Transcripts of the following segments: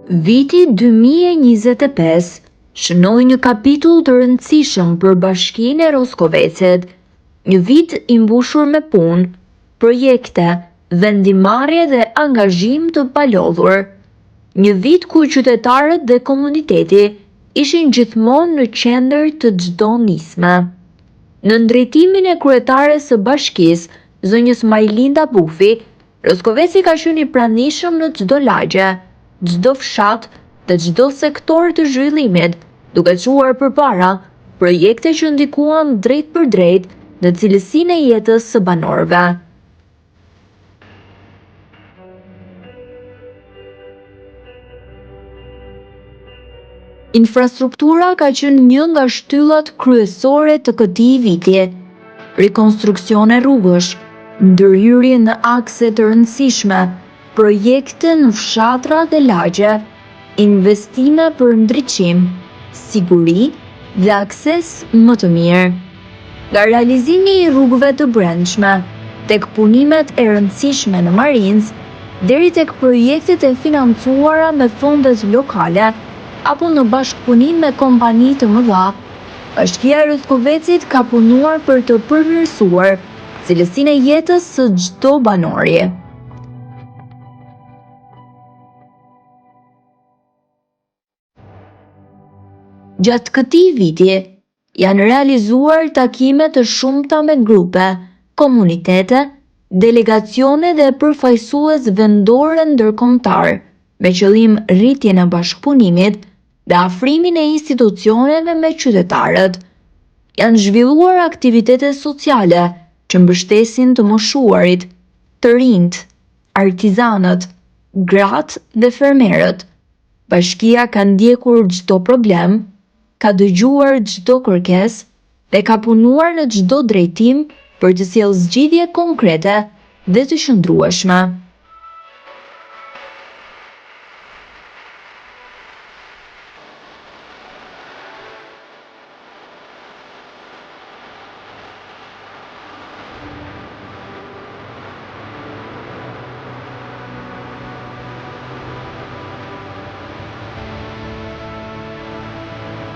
Viti 2025 shënoi një kapitull të rëndësishëm për Bashkinë e Roskovecit, një vit i mbushur me punë, projekte, vendimarrje dhe angazhim të palodhur. Një vit ku qytetarët dhe komuniteti ishin gjithmonë në qendër të çdo nisme. Në drejtimin e kryetares së bashkisë, zonjës Majlinda Bufi, Roskoveci ka qenë i pranishëm në çdo lagje, çdo fshat dhe çdo sektor të zhvillimit, duke çuar përpara projekte që ndikuan drejt për drejt në cilësinë e jetës së banorëve. Infrastruktura ka qenë një nga shtyllat kryesore të këtij viti. Rikonstruksione rrugësh, ndërhyrje në akse të rëndësishme, projekte në fshatra dhe lagje, investime për ndriçim, siguri dhe akses më të mirë. Nga realizimi i rrugëve të brendshme, tek punimet e rëndësishme në Marinz, deri tek projektet e financuara me fondet lokale apo në bashkëpunim me kompani të mëdha, Bashkia e Roskovecit ka punuar për të përmirësuar cilësinë e jetës së çdo banori. Gjatë këtij viti, janë realizuar takime të shumta me grupe, komunitete, delegacione dhe përfaqësues vendor ndërkombëtar, me qëllim rritjen e bashkëpunimit dhe afrimin e institucioneve me qytetarët. Janë zhvilluar aktivitete sociale që mbështesin të moshuarit, të rinjt, artizanët, gratë dhe fermerët. Bashkia ka ndjekur çdo problem, ka dëgjuar çdo kërkesë dhe ka punuar në çdo drejtim për të sjellë zgjidhje konkrete dhe të qëndrueshme.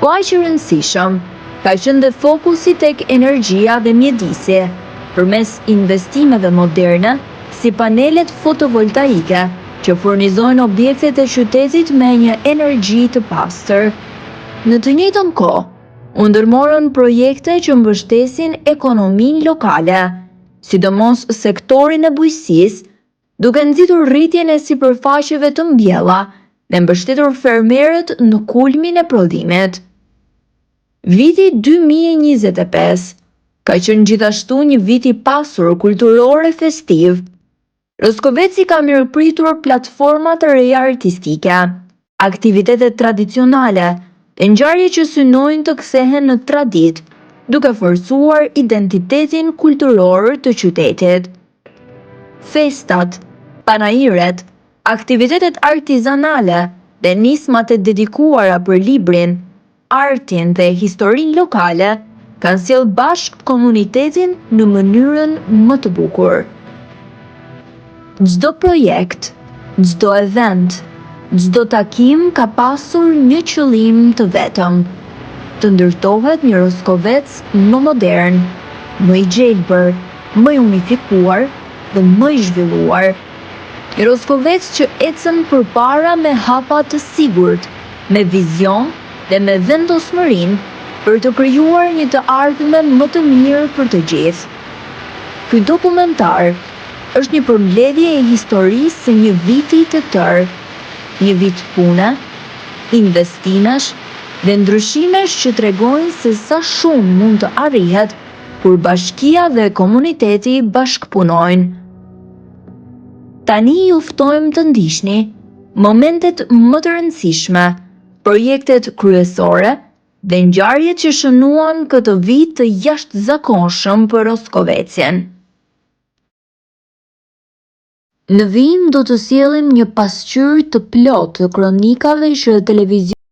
Po aq i rëndësishëm ka qenë dhe fokusi tek energjia dhe mjedisi, përmes investimeve moderne si panelet fotovoltaike që furnizojnë objektet e qytetit me një energji të pastër. Në të njëjtën kohë, u ndërmorën projekte që mbështesin ekonominë lokale, sidomos sektorin e bujqësisë, duke nxitur rritjen e sipërfaqeve të mbjella dhe mbështetur fermerët në kulmin e prodhimit. Viti 2025 ka qenë gjithashtu një vit i pasur kulturor e festiv. Roskoveci ka mirëpritur platforma të reja artistike, aktivitete tradicionale dhe ngjarje që synojnë të kthehen në traditë, duke forcuar identitetin kulturor të qytetit. Festat, panajiret, aktivitetet artizanale dhe nismat e dedikuara për librin, artin dhe historinë lokale kanë sjellë bashkë komunitetin në mënyrën më të bukur. Çdo projekt, çdo event, çdo takim ka pasur një qëllim të vetëm: të ndërtohet një Roskovec më modern, më i gjelbër, më i unifikuar dhe më i zhvilluar. Një Roskovec që ecën përpara me hapa të sigurt, me vizion dhe me vendosmërinë për të krijuar një të ardhmen më të mirë për të gjithë. Ky dokumentar është një përmbledhje e historisë së një viti të tërë, një vit pune, investimesh dhe ndryshimesh që tregojnë se sa shumë mund të arrihet kur bashkia dhe komuniteti bashkëpunojnë. Tani ju ftojmë të ndiqni momentet më të rëndësishme, projektet kryesore dhe ngjarjet që shënuan këtë vit të jashtëzakonshëm për Roskovecin. Në vijim do të sjellim një pasqyrë të plotë të kronikave që televizioni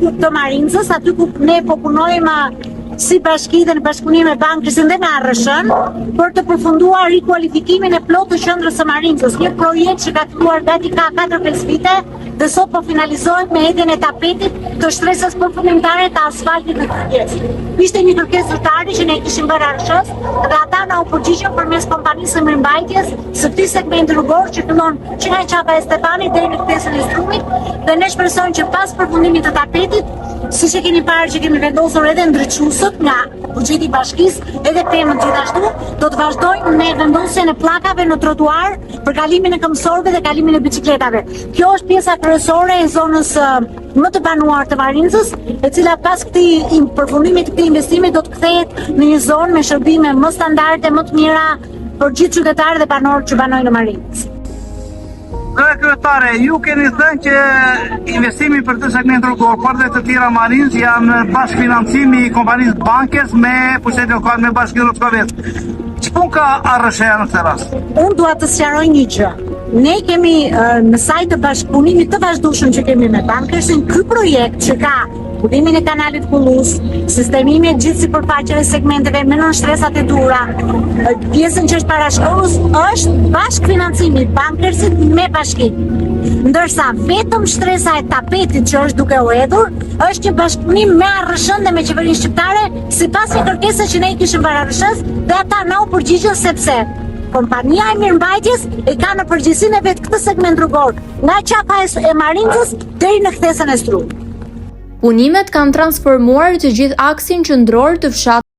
të Marinzës, aty ku ne po punojmë si bashki dhe në bashkëpunim me Bankës dhe me Arrëshën për të përfunduar rikualifikimin e plotë të qendrës së Marinzës, një projekt që ka filluar gati ka 4-5 vite dhe sot po finalizohet me hedhjen e tapetit të shtresës përfundimtare të asfaltit në kërkesë. Ishte një kërkesë zyrtare që ne kishim bërë Arrëshës dhe ata na u përgjigjën përmes kompanisë së mirëmbajtjes së këtij segmenti rrugor që fillon që nga qapa e Stefanit deri në ktesën e Strumit dhe ne shpresojmë që pas përfundimit të tapetit, siç e keni parë që kemi vendosur edhe ndriçuesët nga buxheti i bashkisë, edhe pemën gjithashtu, do të vazhdojmë me vendosjen e pllakave në trotuar për kalimin e këmbësorëve dhe kalimin e biçikletave. Kjo është pjesa kryesore e zonës më të banuar të Marinzës, e cila pas përfundimit të këtij investimi do të kthehet në një zonë me shërbime më standarde, më të mira për gjithë qytetarët dhe banorët që banojnë në Marinzë. Kryetare, ju keni thënë që investimi për të segment rrugor, por dhe të tjera Marinzë janë bashkëfinancimi i kompanisë Bankës me pushtetin lokal me Bashkinë Rroskovec. Ç'pun ka Arrëshëja në këtë rast? Unë dua të sqaroj një gjë. Ne kemi në sajt të bashkëpunimit të vazhdueshëm që kemi me Bankësin, ky projekt që ka budimin e kanalit Kullus, sistemimi e gjithë sipërfaqeve segmenteve me nënshtresat e dhura, pjesën që është parashkollës është bashkëfinancimi Bankësit me bashkinë. Ndërsa vetëm shtresa e tapetit që është duke u hedhur është një bashkëpunim me Arrëshën dhe me qeverinë shqiptare sipas një kërkese që ne i kishim bërë Arrëshës dhe ata na u përgjigjën sepse kompania e mirëmbajtjes e ka në përgjegjësinë e vet këtë segment rrugor nga qapa e Marinzës deri në ktesën e Strumit. Punimet kanë transformuar të gjithë aksin qendror të fshatit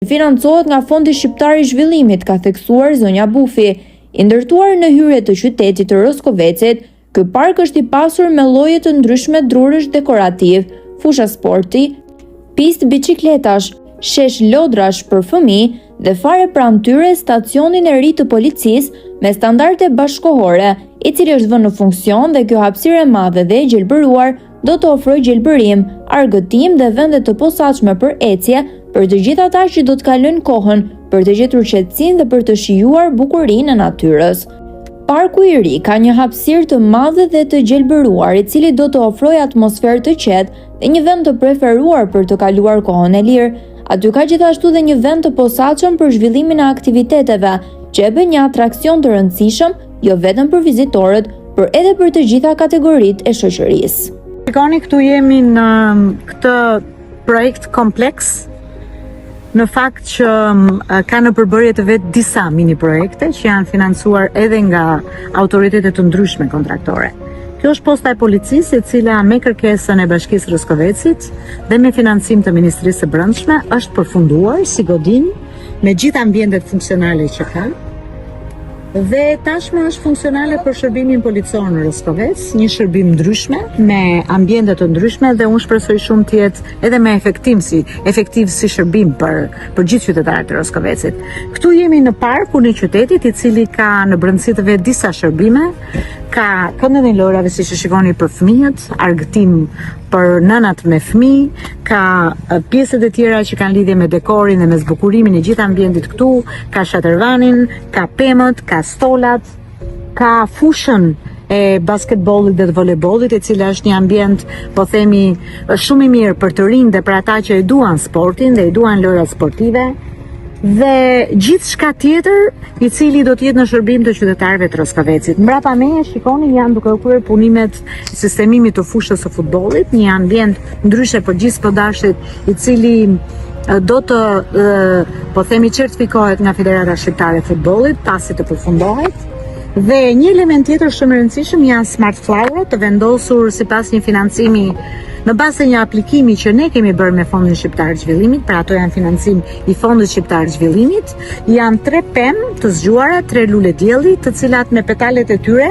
financohet nga Fondi Shqiptar i Zhvillimit, ka theksuar zonja Bufi. I ndërtuar në hyrje të qytetit të Rroskovecit, ky park është i pasur me lloje të ndryshme drurësh dekorativ, fusha sporti, pistë biçikletash, shesh lodrash për fëmijë dhe fare pranë tyre stacionin e ri të policisë me standarde bashkëkohore, i cili është vënë në funksion dhe kjo hapësirë e madhe dhe e gjelbëruar do të ofrojë gjelbërim, argëtim dhe vende të posaçme për ecje për të gjithë ata që do të kalojnë kohën për të gjetur qetësinë dhe për të shijuar bukurinë e natyrës. Parku i ri ka një hapësirë të madhe dhe të gjelbëruar, i cili do të ofrojë atmosferë të qetë dhe një vend të preferuar për të kaluar kohën e lirë. Aty ka gjithashtu dhe një vend të posaçëm për zhvillimin e aktiviteteve, që e bën një atraksion të rëndësishëm jo vetëm për vizitorët, por edhe për të gjitha kategoritë e shoqërisë. Shikoni, këtu jemi në këtë projekt kompleks. Në fakt që ka në përbërje të vetë disa mini projekte që janë financuar edhe nga autoritetet të ndryshme kontraktore. Kjo është posta e policisë, e cila me kërkesën e Bashkisë Rroskovecit dhe me financim të Ministrisë së Brendshme është përfunduar si godinj me gjithë ambientet funksionale që ka. Dhe tashmë është funksionale për shërbimin policor në Rroskovec, një shërbim ndryshme me ambiente të ndryshme dhe unë shpresoj shumë të jetë edhe më efektiv si shërbim për gjithë qytetarët e Rroskovecit. Këtu jemi në parkun e qytetit, i cili ka në brendësi të vet disa shërbime, ka këndën e lojrave si që shikoni për fëmijët, argëtim për nënat me fëmijë, ka pjesët e tjera që kanë lidhje me dekorin dhe me zbukurimin e gjithë ambientit këtu, ka shatërvanin, ka pemët, ka stolat, ka fushën e basketbollit dhe të voleybollit, e cila është një ambient, po themi, është shumë i mirë për të rinj dhe për ata që e duan sportin dhe i duan lojrat sportive, dhe gjithë shka tjetër i cili do t'jetë në shërbim të qytetarëve të Roskovecit. Mbrapa meje, shikoni, janë duke u kryer punimet sistemimit të fushës së futbollit, një ambient ndryshe për gjithë spodashtit i cili do të, po themi, certifikohet nga Federata Shqiptare e Futbollit pasi të përfundohet. Dhe një element tjetër shumë i rëndësishëm janë smart flower, të vendosur sipas një financimi në bazë një aplikimi që ne kemi bërë me Fondin Shqiptar të Zhvillimit, pra ato janë financim i Fondit Shqiptar të Zhvillimit, janë 3 pemë të zgjuara, 3 lule dielli, të cilat me petalet e tyre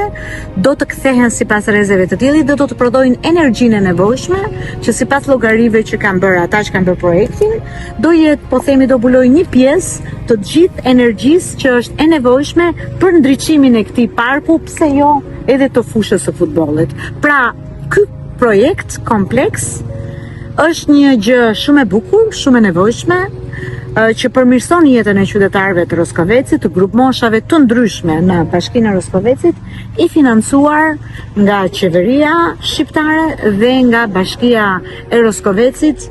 do të kthehen sipas rrezeve të diellit dhe do të prodhojnë energjinë e nevojshme, që sipas llogarive që kanë bërë ata që kanë bërë projektin, do jetë, po themi, do bulojë një pjesë të gjithë energjisë që është e nevojshme për ndriçimin e këtij parku, pse jo edhe të fushës së futbollit. Pra, ky projekt kompleks është një gjë shumë e bukur, shumë e nevojshme, që përmirëson jetën e qytetarëve të Roskovecit, të grup moshave të ndryshme në Bashkinë e Roskovecit, i financuar nga qeveria shqiptare dhe nga Bashkia e Roskovecit,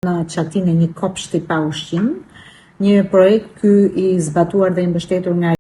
në qatin e një kopshti pa ushqim, një projekt ky i zbatuar dhe i mbështetur nga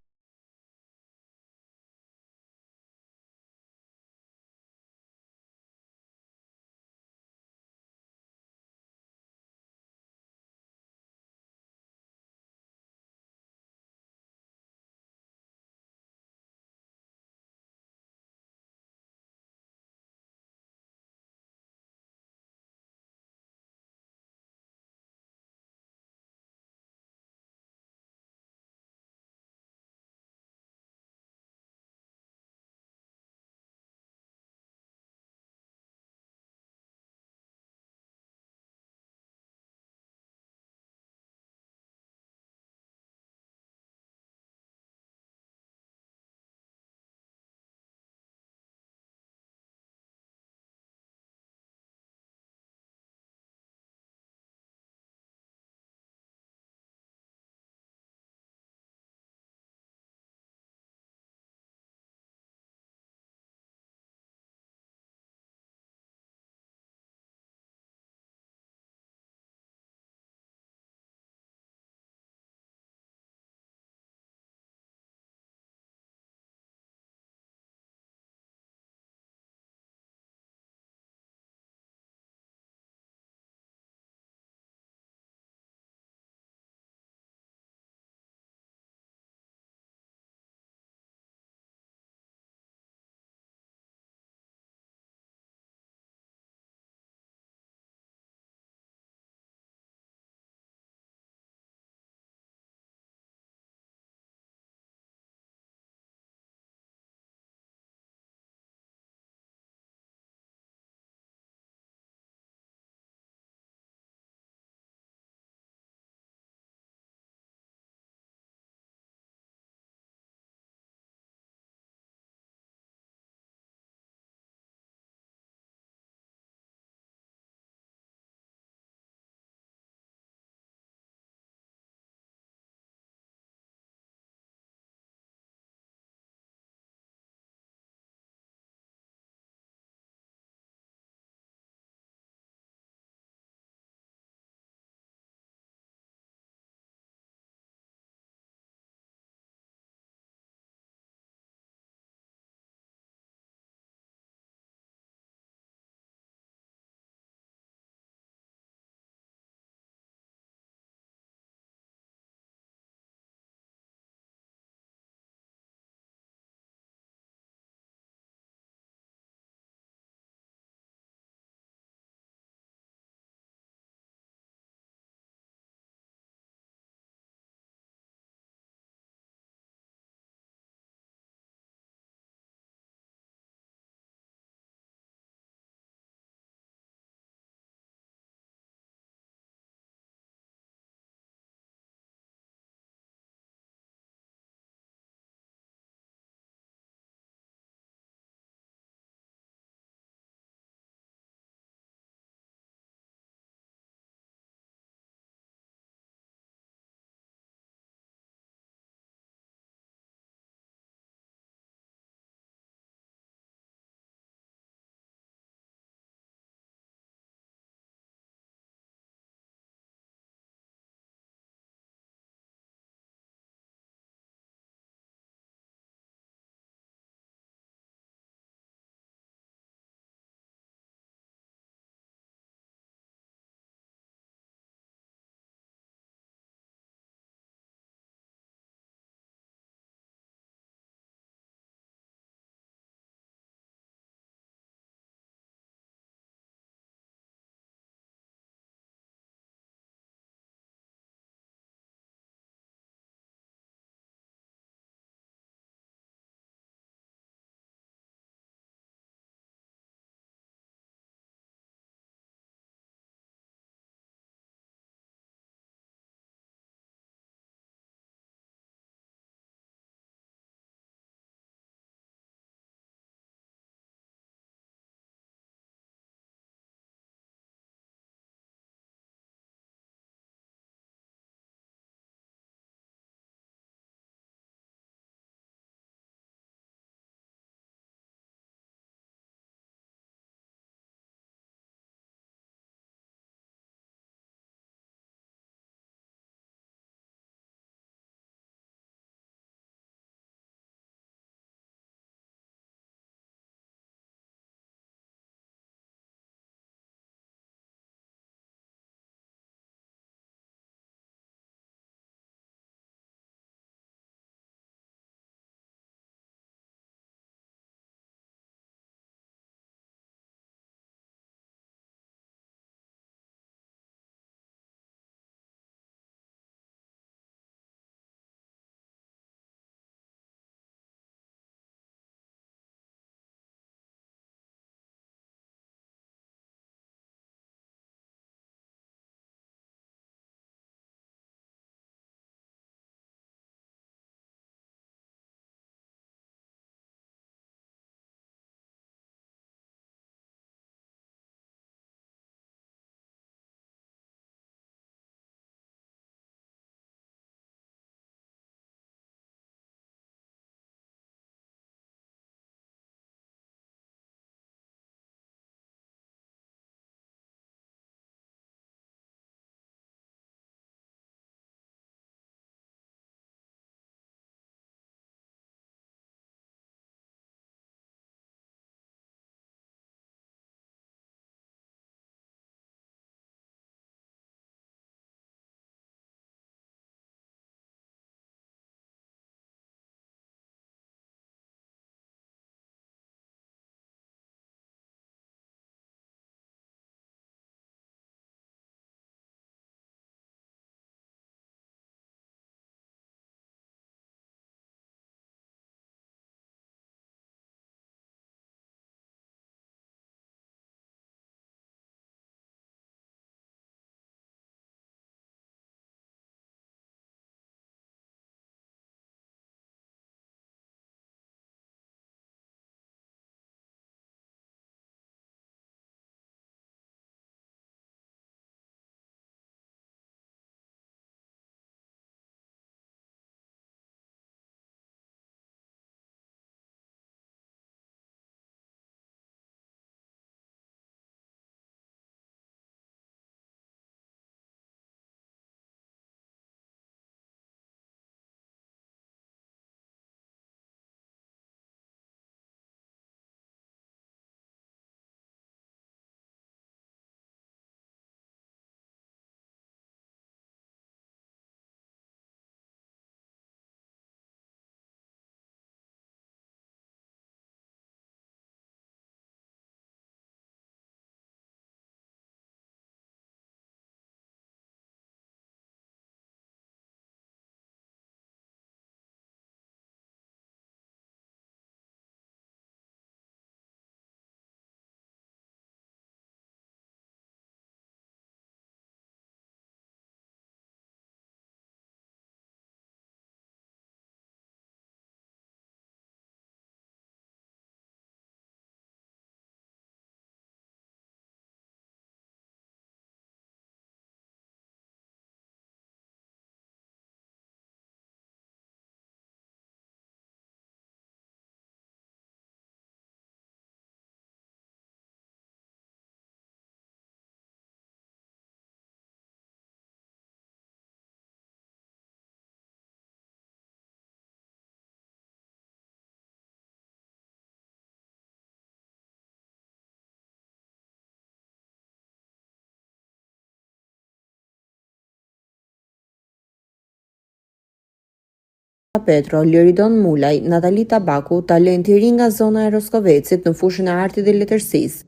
Petro, Liridon Mulaj, Natali Tabaku, talenti nga zona e Roskovecit në fushën e artit dhe letërsisë.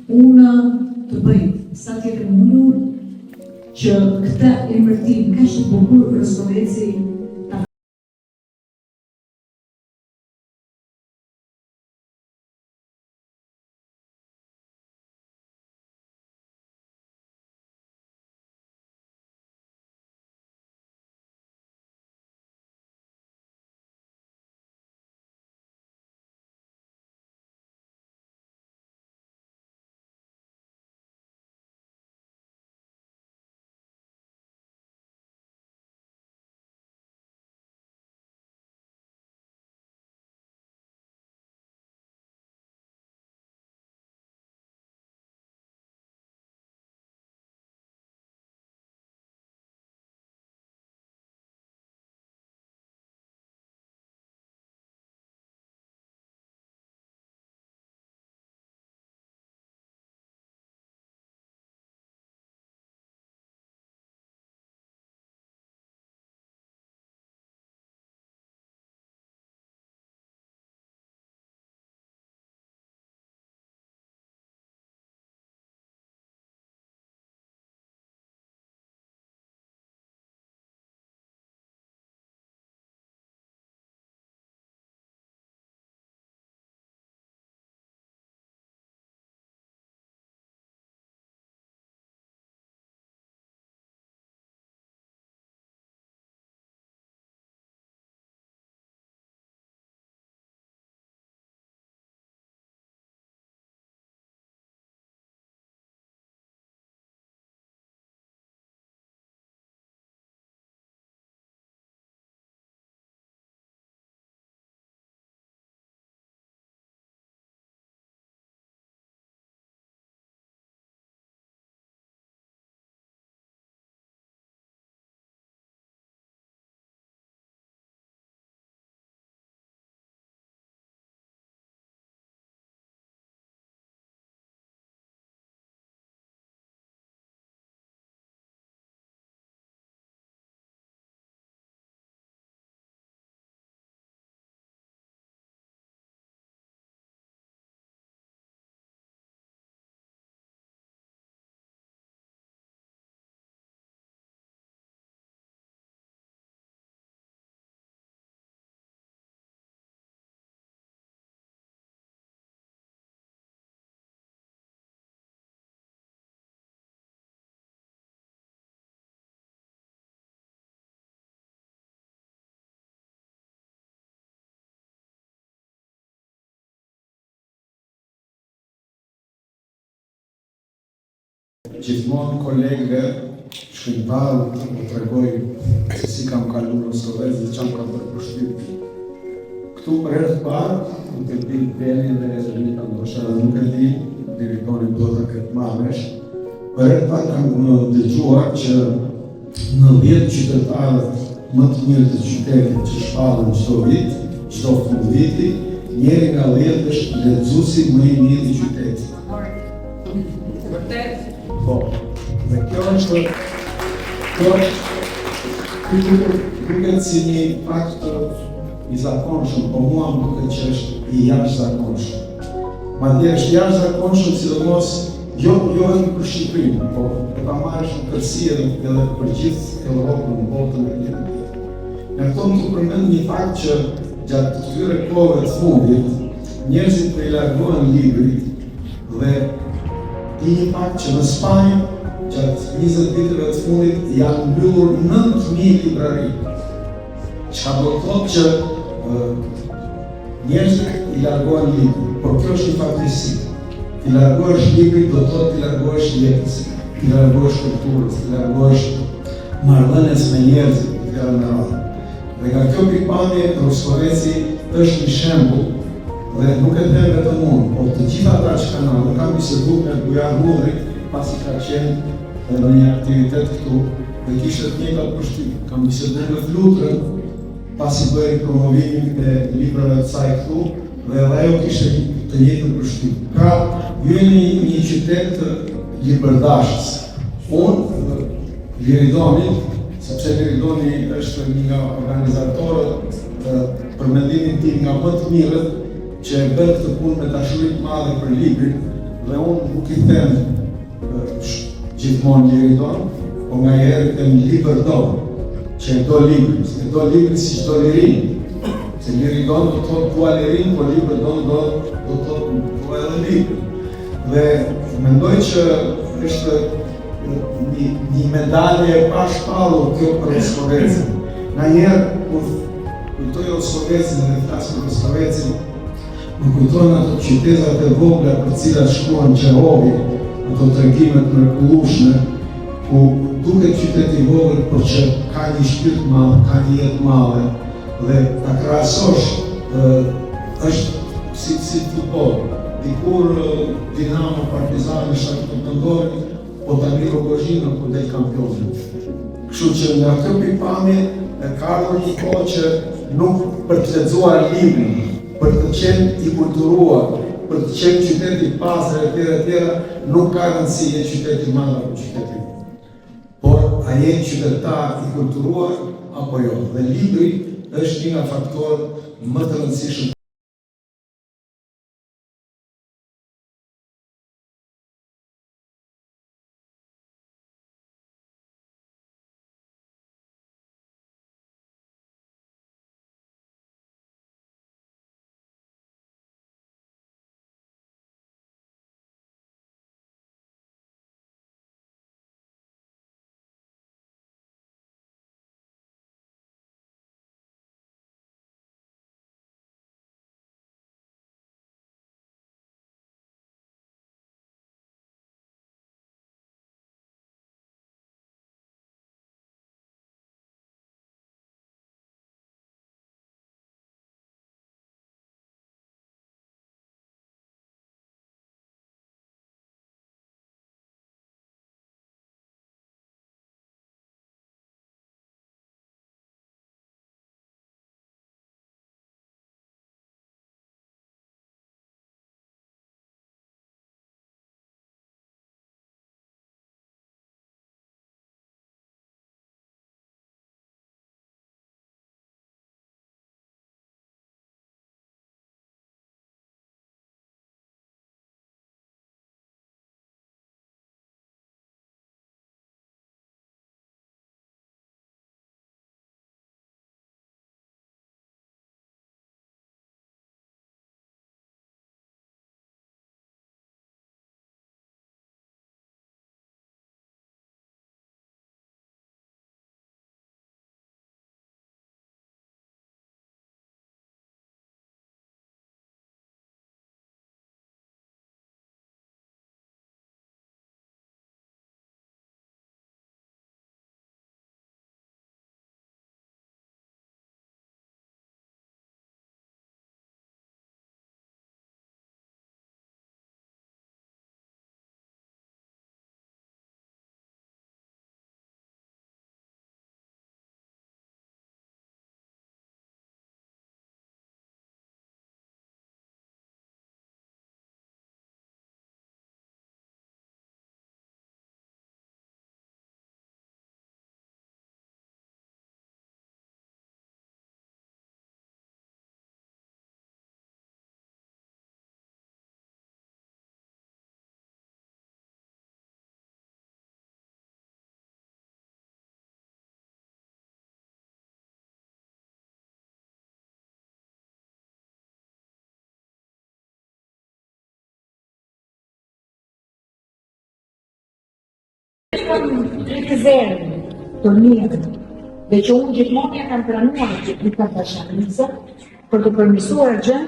Unë të bëj sa tjetër mundur që këtë emërtim kaq të bukur Roskoveci gjithmonë kolegëve shkrimtarë më tregoj se si kam kaluar në Roskovec dhe çfarë kam bërë përshtypje. Këtu për herë të parë, nuk e di Beni dhe Rezolita ndoshta nuk e di, direktorin do të ketë marrësh. Për herë të parë kam dëgjuar që në 10 qytetarët më të mirë të qytetit që shpallën çdo vit, çdo fund viti, njëri nga 10 është lexuesi më i mirë i qytetit. Vërtet. Po, dhe kjo është duket si një fakt i zakonshëm, po mua më duket që është i jashtëzakonshëm. Madje është jashtëzakonshëm sidomos jo vetëm për Shqipërinë, po ta marrësh në përsi edhe për gjithë Europën, në botën e tjetër. Mjafton të përmend një fakt që gjatë këtyre kohëve të fundit njerëzit po i largohen librit dhe një fakt që në Spanjë, gjatë 20 viteve të fundit, janë mbyllur 9.000 librari. Çka do të thotë që njerëzit i largohen librit, por kjo është një fatkeqësi. Ti largohesh librit, do të thotë ti largohesh jetës, ti largohesh kulturës, ti largohesh marrëdhënies me njerëzit, të fjalën e radhë. Dhe nga kjo pikpamje, Roskoveci është një shembull. Dhe nuk e them vetëm unë, po të gjitha ata që kanë ardhur, kam biseduar me Bujar Hullrik, pasi ka qenë në një aktivitet këtu dhe kishte të njëjtat përshtypje. Kam biseduar me Flutrën, pasi bëri promovimin e librave të saj këtu dhe edhe ajo kishte të njëjtën përshtypje. Pra, ju jeni një qytet liberdashës. Unë, Liridoni, sepse Liridoni është një nga organizatorët për mendimin tim nga më të mirët që e bën këtë punë me dashuri të madhe për librin, dhe unë nuk i them gjithmonë Liridon, po nga herë them Liberdon, që e do librin, se e do librin si çdo lirin. Se Liridon do të thotë dua lirin, po Liberdon do të thotë dua edhe librin. Dhe mendoj që është një medalje e pashpallur kjo për Oskovecin. Nganjëherë kur kujtoj Oskovecin dhe flas për Oskovecin, më kujtojnë ato qytetat e vogla për cilat shkuan Qehovi, ato tregimet mrekullueshme, ku duket qyteti i vogël por që ka një shpirt të madh, ka një jetë madhe, dhe ta krahasosh është si futboll. Dikur Dinamo, Partizani, Shakhtar Donetsk, po tani Rogozhina po del kampioni. Kështu që nga kjo pikpamje ka ardhur një kohë që nuk për të lexuar librin, për të qenë i kulturuar, për të qenë qyteti i pastër etj, nuk ka rëndësi je qyteti i madh apo qyteti i vogël. Por a je qytetar i kulturuar apo jo? Dhe libri është një nga faktorët më të rëndësishëm. Të zerën, të mirë, dhe që unë gjithmonë ja kam pranuar që i ka Bashanisë për të përmirësuar gjën,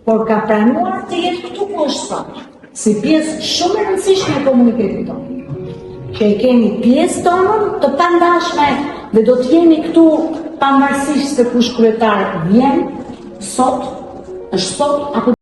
por ka pranuar të jetë këtu ku është sot, si pjesë shumë e rëndësishme e komunitetit tonë. Që e kemi pjesë tonën të pandashme dhe do të jemi këtu pavarësisht se kush kryetar vjen sot, është sot apo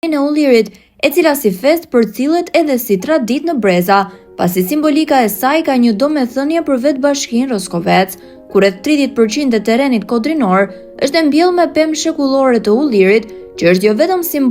e Ullirit, e cila si fest përcillet edhe si traditë në breza, pasi simbolika e saj ka një domethënie për vetë bashkinë Roskovec, ku rreth 30% e terrenit kodrinor është e mbjellë me pemë shekullore të Ullirit, që është jo vetëm simbol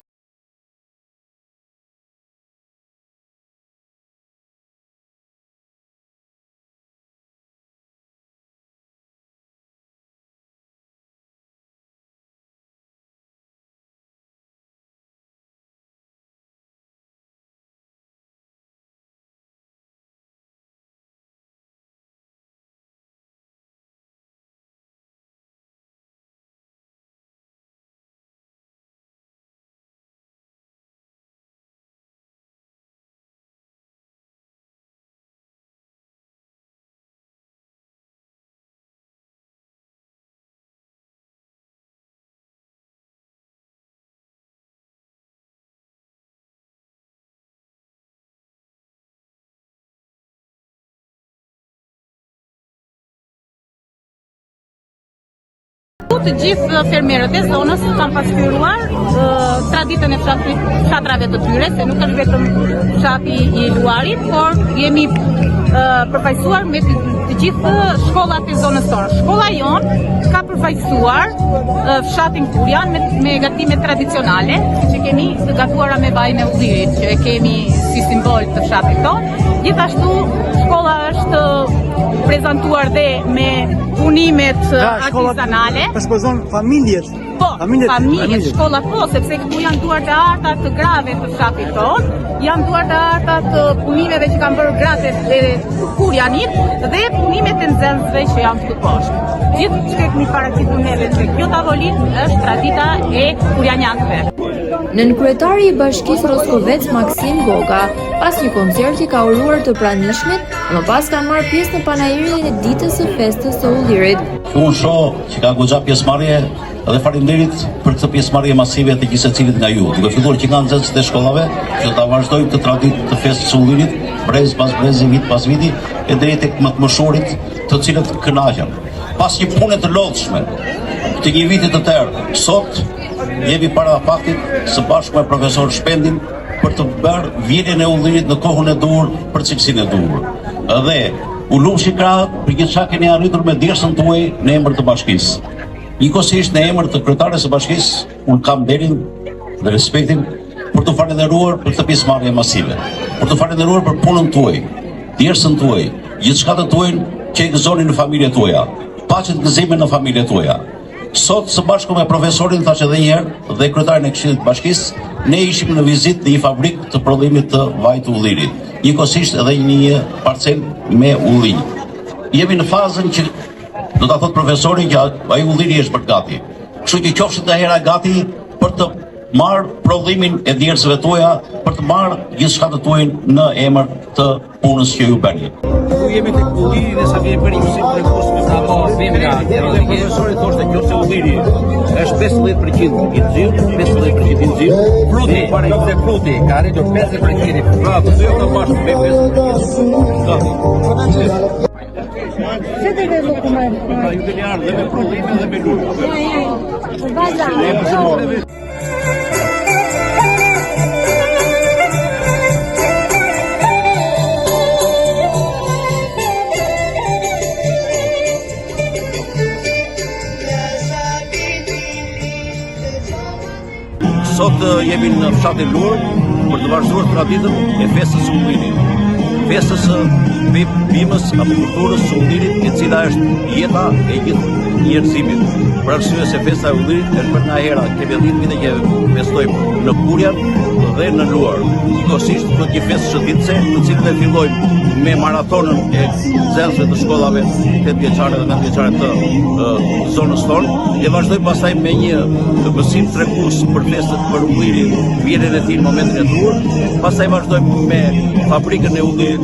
Të gjithë fermerët e zonës kanë pasqyruar traditën e fshatrave të tyre, se nuk është vetëm fshati i Luarit, por jemi përfaqësuar me të gjithë shkollat e zonës tonë. Shkolla jonë ka përfaqësuar fshatin Kurjan me gatime tradicionale, që kemi të gatuara me vajin e Ullirit, që e kemi si simbol të fshatit tonë. Gjithashtu shkolla është prezantuar dhe me punimet artizanale. Familjet. Po, familjet, shkolla po, sepse këtu janë duart e arta të grave të fshatit tonë, janë duart e arta të punimeve që kanë bërë gratë e Kurjanit dhe punimet e nxënësve që janë këtu poshtë. Gjithë që kemi paraqitur neve se kjo tavolinë është tradita e kurjanjakëve. Nën kryetari i Bashkisë Roskovec Maksim Goga, pas një koncerti ka uruar të pranishmit, më pas kanë marrë pjesë në panajirinë e ditës së festës së Ullirit. Unë shoh që ka goxha pjesëmarrje dhe faleminderit për këtë pjesëmarrje masive të gjithë secilit nga ju. Duke filluar që nga nxënësit e shkollave, që ta vazhdojmë këtë traditë të festës së Ullirit, brez pas brezi, vit pas viti, e deri tek më të moshurit, të cilët kënaqen. Pas një pune të lodhshme, të një viti të tërë, sot jemi para faktit së bashku me profesor Shpendin për të bërë vjedhjen e Ullirit në kohën e dur për cilësinë e dur. Dhe u lumshi krahët për këtë çka keni arritur me djersën tuaj në emër të bashkisë. Njëkohësisht në emër të kryetares së bashkisë, unë kam nderin dhe respektin për të falenderuar për këtë pjesëmarrje masive, për të falenderuar për punën tuaj, djersën tuaj, gjithçka të tuaj që e gëzoni në familjet tuaja, paqen gëzime në familjet tuaja. Sot së bashku me profesorin, thash edhe një herë, dhe kryetarin e Këshillit të Bashkisë, ne ishim në vizitë në një fabrikë të prodhimit të vajit të Ullirit. Njëkohësisht edhe një parcel me ullinj. Jemi në fazën që do ta thot profesori që ai ulliri është bërë gati. Kështu që qofshit të hera gati për të marrë prodhimin e djersëve tuaja, për të marrë gjithçka të tuaj në emër të punës që ju bëni. Ku jemi tek Ulliri dhe sa vjen bëri si për kushtin e apo vjen nga profesori thoshte që ose Ulliri është 15% i nxirr, 15% i nxirr, fruti para se fruti ka arritur 50%. Pra, të dy të bashkë me 50%. Se të vedo come? Pra, ju të ardhë dhe me prodhime dhe me lulë. Vazhdo. Sot jemi në fshatin Lur për të vazhduar traditën e festës së Ullirit. Festës së bimës apo kulturës së Ullirit, e cila është jeta e gjithë njerëzimit. Për arsye se festa e Ullirit është për nga hera, kemi 10 vite që festojmë në Kurjan dhe në Luar. Njëkohësisht këtë një festë shëndetëse, të cilën e fillojmë me maratonën e nxënësve të shkollave 8 vjeçare dhe 9 vjeçare të zonës tonë, e vazhdojmë pastaj me një mësim tregues për festën për Ullirin, vjedhjen e tij në momentin e dur, pastaj vazhdojmë me fabrikën e Ullirit,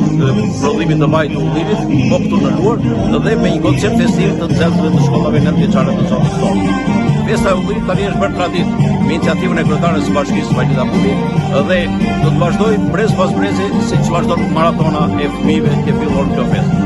prodhimin të vajit të Ullirit, po këtu në Luar, dhe me një koncept festiv të nxënësve të shkollave 9 vjeçare të zonës tonë. Festa e Ullirit tani është bërë traditë me iniciativën e kryetares së Bashkisë Vajlida Puli dhe do të vazhdojë brez pas brezi siç vazhdon maratona e fëmijëve që fillon kjo festë.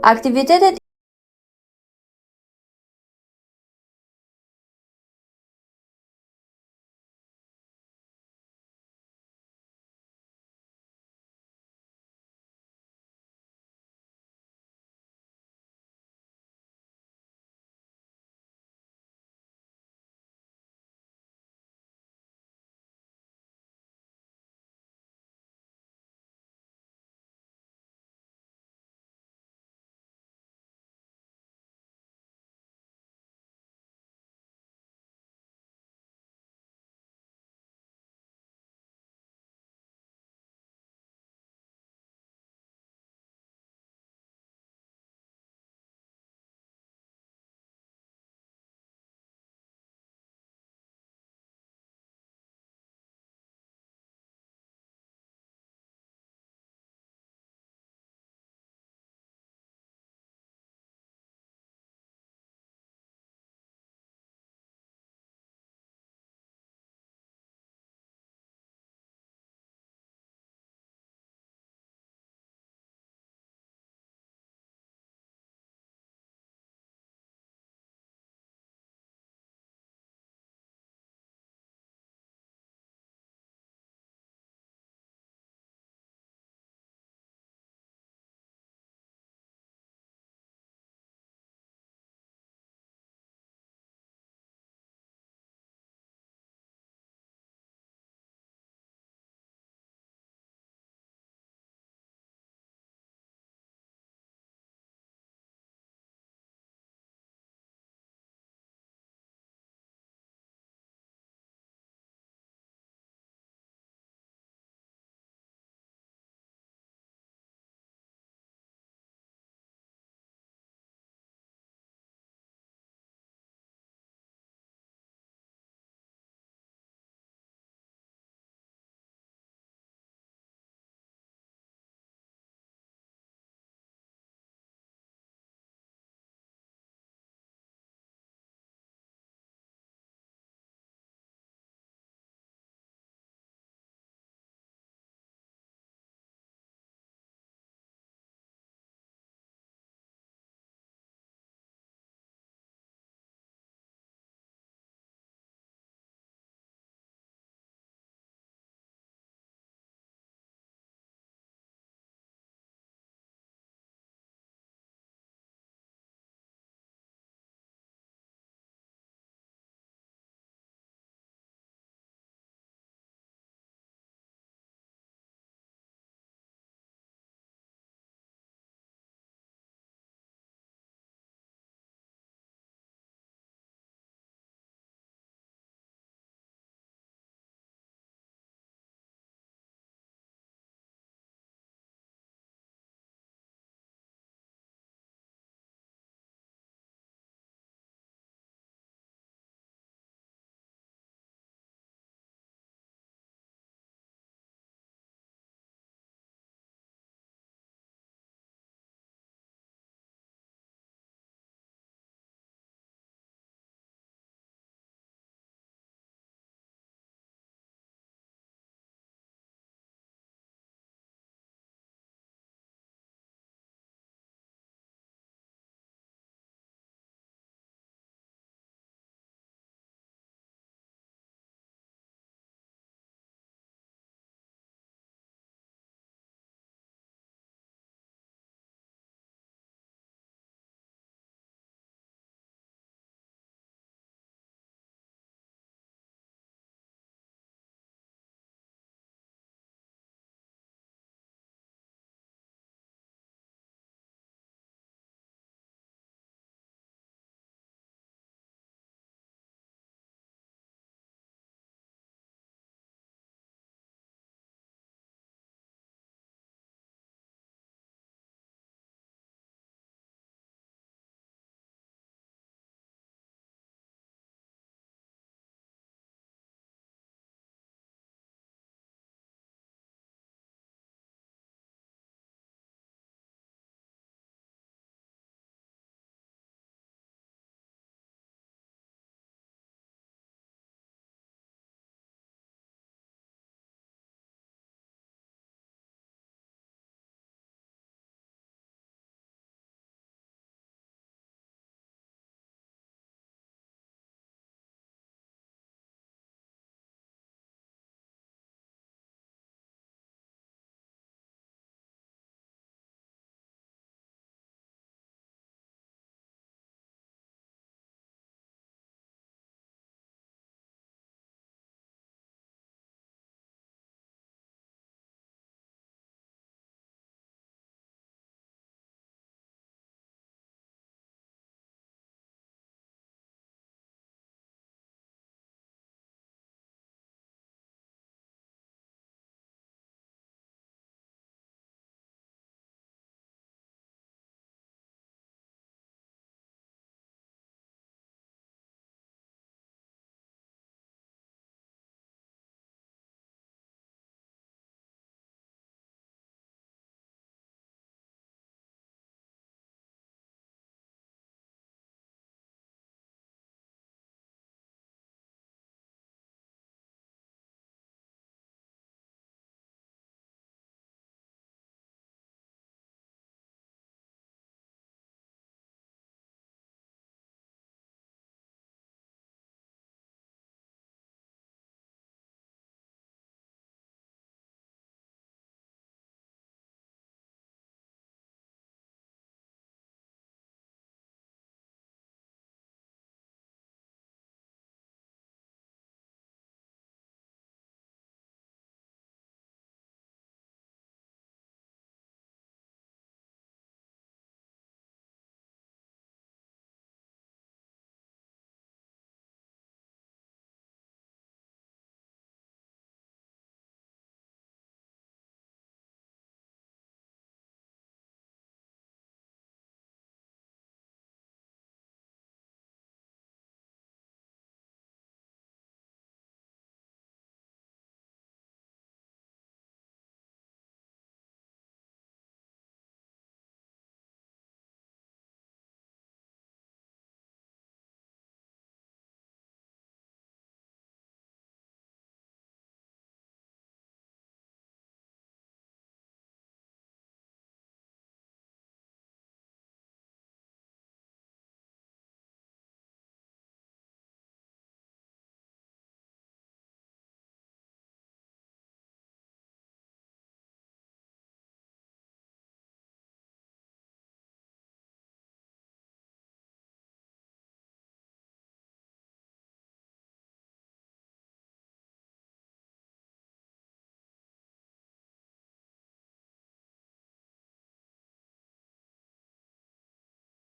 Aktivitetet